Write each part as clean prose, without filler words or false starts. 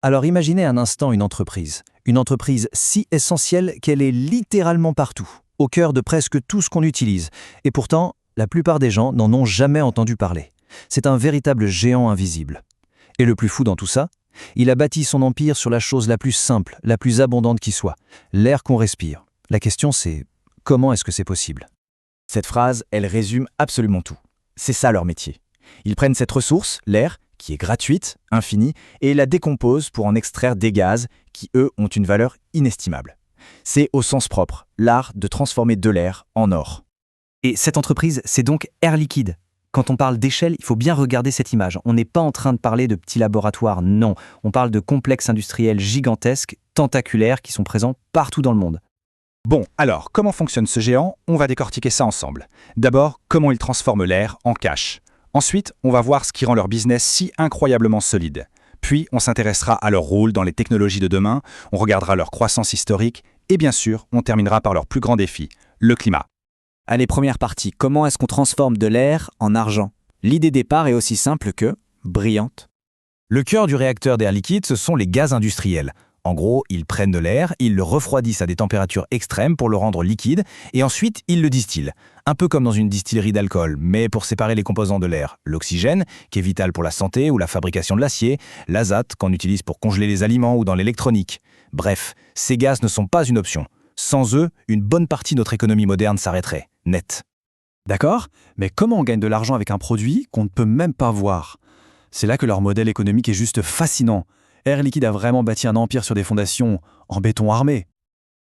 Alors imaginez un instant une entreprise si essentielle qu'elle est littéralement partout, au cœur de presque tout ce qu'on utilise, et pourtant, la plupart des gens n'en ont jamais entendu parler. C'est un véritable géant invisible. Et le plus fou dans tout ça, il a bâti son empire sur la chose la plus simple, la plus abondante qui soit, l'air qu'on respire. La question c'est, comment est-ce que c'est possible? Cette phrase, elle résume absolument tout. C'est ça leur métier. Ils prennent cette ressource, l'air, qui est gratuite, infinie, et la décomposent pour en extraire des gaz qui, eux, ont une valeur inestimable. C'est au sens propre, l'art de transformer de l'air en or. Et cette entreprise, c'est donc Air Liquide. Quand on parle d'échelle, il faut bien regarder cette image. On n'est pas en train de parler de petits laboratoires, non. On parle de complexes industriels gigantesques, tentaculaires, qui sont présents partout dans le monde. Bon, alors, comment fonctionne ce géant? On va décortiquer ça ensemble. D'abord, comment ils transforment l'air en cash. Ensuite, on va voir ce qui rend leur business si incroyablement solide. Puis, on s'intéressera à leur rôle dans les technologies de demain, on regardera leur croissance historique, et bien sûr, on terminera par leur plus grand défi, le climat. Allez, première partie, comment est-ce qu'on transforme de l'air en argent? L'idée départ est aussi simple que brillante. Le cœur du réacteur d'Air Liquide, ce sont les gaz industriels. En gros, ils prennent de l'air, ils le refroidissent à des températures extrêmes pour le rendre liquide, et ensuite ils le distillent. Un peu comme dans une distillerie d'alcool, mais pour séparer les composants de l'air. L'oxygène, qui est vital pour la santé ou la fabrication de l'acier, l'azote, qu'on utilise pour congeler les aliments ou dans l'électronique. Bref, ces gaz ne sont pas une option. Sans eux, une bonne partie de notre économie moderne s'arrêterait, net. D'accord, mais comment on gagne de l'argent avec un produit qu'on ne peut même pas voir? C'est là que leur modèle économique est juste fascinant. Air Liquide a vraiment bâti un empire sur des fondations en béton armé.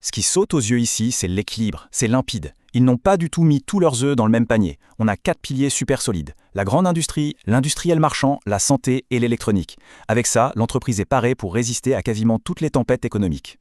Ce qui saute aux yeux ici, c'est l'équilibre, c'est limpide. Ils n'ont pas du tout mis tous leurs œufs dans le même panier. On a 4 piliers super solides. La grande industrie, l'industriel marchand, la santé et l'électronique. Avec ça, l'entreprise est parée pour résister à quasiment toutes les tempêtes économiques.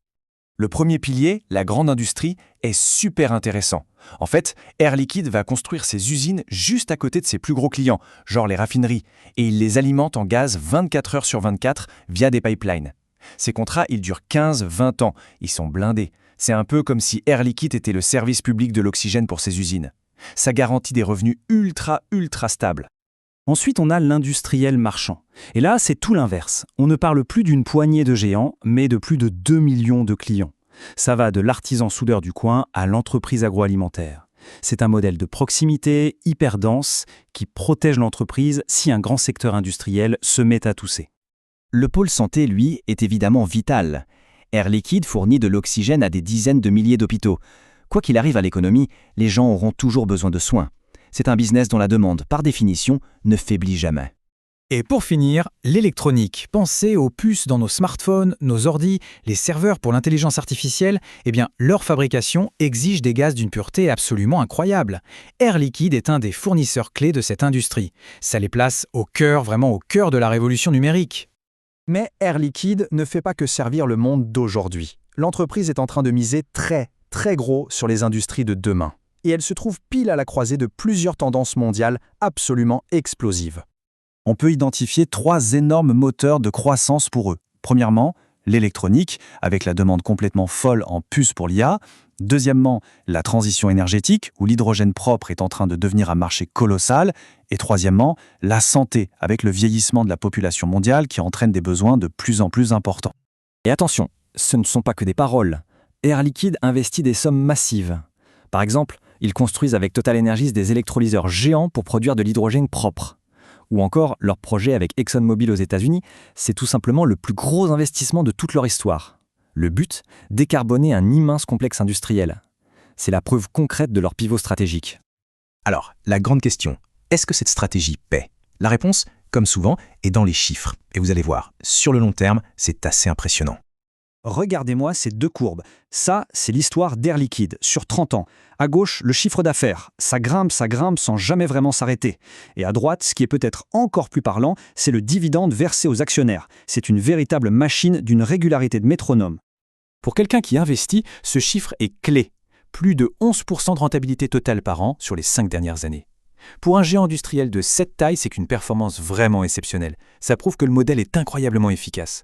Le premier pilier, la grande industrie, est super intéressant. En fait, Air Liquide va construire ses usines juste à côté de ses plus gros clients, genre les raffineries, et il les alimente en gaz 24 heures sur 24 via des pipelines. Ces contrats, ils durent 15-20 ans, ils sont blindés. C'est un peu comme si Air Liquide était le service public de l'oxygène pour ses usines. Ça garantit des revenus ultra stables. Ensuite, on a l'industriel marchand. Et là, c'est tout l'inverse. On ne parle plus d'une poignée de géants, mais de plus de 2 millions de clients. Ça va de l'artisan soudeur du coin à l'entreprise agroalimentaire. C'est un modèle de proximité hyper dense qui protège l'entreprise si un grand secteur industriel se met à tousser. Le pôle santé, lui, est évidemment vital. Air Liquide fournit de l'oxygène à des dizaines de milliers d'hôpitaux. Quoi qu'il arrive à l'économie, les gens auront toujours besoin de soins. C'est un business dont la demande, par définition, ne faiblit jamais. Et pour finir, l'électronique. Pensez aux puces dans nos smartphones, nos ordis, les serveurs pour l'intelligence artificielle. Eh bien, leur fabrication exige des gaz d'une pureté absolument incroyable. Air Liquide est un des fournisseurs clés de cette industrie. Ça les place vraiment au cœur de la révolution numérique. Mais Air Liquide ne fait pas que servir le monde d'aujourd'hui. L'entreprise est en train de miser très gros sur les industries de demain. Et elle se trouve pile à la croisée de plusieurs tendances mondiales absolument explosives. On peut identifier 3 énormes moteurs de croissance pour eux. Premièrement, l'électronique, avec la demande complètement folle en puces pour l'IA. Deuxièmement, la transition énergétique, où l'hydrogène propre est en train de devenir un marché colossal. Et troisièmement, la santé, avec le vieillissement de la population mondiale qui entraîne des besoins de plus en plus importants. Et attention, ce ne sont pas que des paroles. Air Liquide investit des sommes massives. Par exemple, ils construisent avec Total Energies des électrolyseurs géants pour produire de l'hydrogène propre. Ou encore, leur projet avec ExxonMobil aux États-Unis, c'est tout simplement le plus gros investissement de toute leur histoire. Le but, décarboner un immense complexe industriel. C'est la preuve concrète de leur pivot stratégique. Alors, la grande question, est-ce que cette stratégie paie? La réponse, comme souvent, est dans les chiffres. Et vous allez voir, sur le long terme, c'est assez impressionnant. Regardez-moi ces 2 courbes. Ça, c'est l'histoire d'Air Liquide, sur 30 ans. À gauche, le chiffre d'affaires. Ça grimpe sans jamais vraiment s'arrêter. Et à droite, ce qui est peut-être encore plus parlant, c'est le dividende versé aux actionnaires. C'est une véritable machine d'une régularité de métronome. Pour quelqu'un qui investit, ce chiffre est clé. Plus de 11% de rentabilité totale par an sur les 5 dernières années. Pour un géant industriel de cette taille, c'est une performance vraiment exceptionnelle. Ça prouve que le modèle est incroyablement efficace.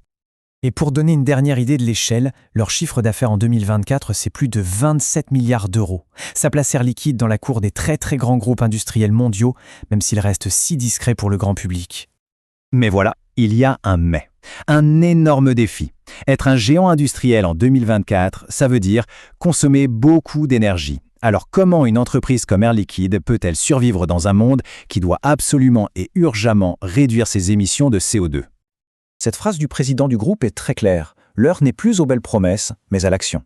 Et pour donner une dernière idée de l'échelle, leur chiffre d'affaires en 2024, c'est plus de 27 milliards d'euros. Ça place Air Liquide dans la cour des très grands groupes industriels mondiaux, même s'ils restent si discrets pour le grand public. Mais voilà, il y a un mais. Un énorme défi. Être un géant industriel en 2024, ça veut dire consommer beaucoup d'énergie. Alors comment une entreprise comme Air Liquide peut-elle survivre dans un monde qui doit absolument et urgemment réduire ses émissions de CO2 ? Cette phrase du président du groupe est très claire. L'heure n'est plus aux belles promesses, mais à l'action.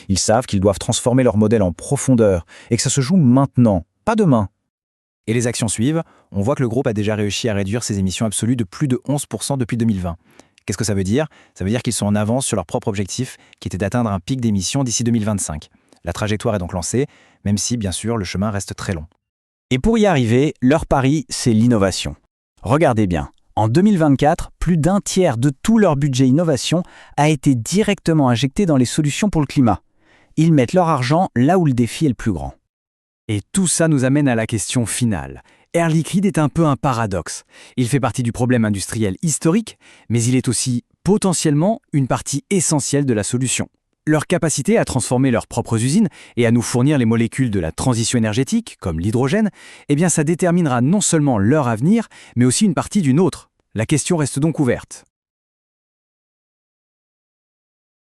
Ils savent qu'ils doivent transformer leur modèle en profondeur et que ça se joue maintenant, pas demain. Et les actions suivent. On voit que le groupe a déjà réussi à réduire ses émissions absolues de plus de 11% depuis 2020. Qu'est-ce que ça veut dire ? Ça veut dire qu'ils sont en avance sur leur propre objectif, qui était d'atteindre un pic d'émissions d'ici 2025. La trajectoire est donc lancée, même si, bien sûr, le chemin reste très long. Et pour y arriver, leur pari, c'est l'innovation. Regardez bien, en 2024, plus d'un tiers de tout leur budget innovation a été directement injecté dans les solutions pour le climat. Ils mettent leur argent là où le défi est le plus grand. Et tout ça nous amène à la question finale. Air Liquide est un peu un paradoxe. Il fait partie du problème industriel historique, mais il est aussi potentiellement une partie essentielle de la solution. Leur capacité à transformer leurs propres usines et à nous fournir les molécules de la transition énergétique, comme l'hydrogène, eh bien ça déterminera non seulement leur avenir, mais aussi une partie d'une autre. La question reste donc ouverte.